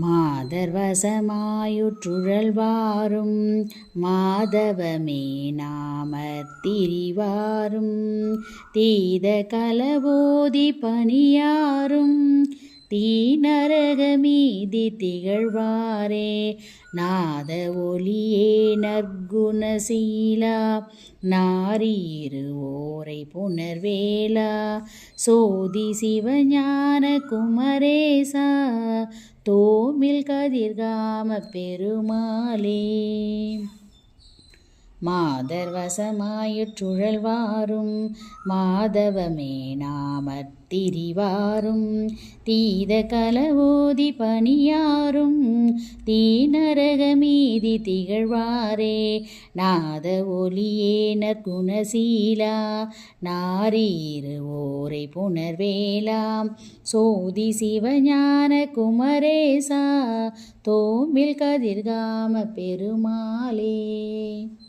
மாதர்வசமாயுற்றுழல்வாரும் மாதவமே நாமத்திரிவாரும் தீத கலவோதி பணியாரும் தீநரகமீதி திகழ்வாரே நாத ஒலியே நற்குணசீலா நாரியிருவோரை புனர்வேலா சோதி சிவஞான குமரேசா தோமில் கதிர்காம பெருமாளே. மாதர்வசமாயுற்றுழல்வாரும் மாதவமே நாமத்திரிவாரும் தீத கலவோதி பணியாரும் தீநரகமீதி திகழ்வாரே நாத ஒலியே நற்குணசீலா நாரியிருவோரை புனர்வேலாம் சோதி சிவஞான குமரேசா தோமில் கதிர்காம பெருமாளே.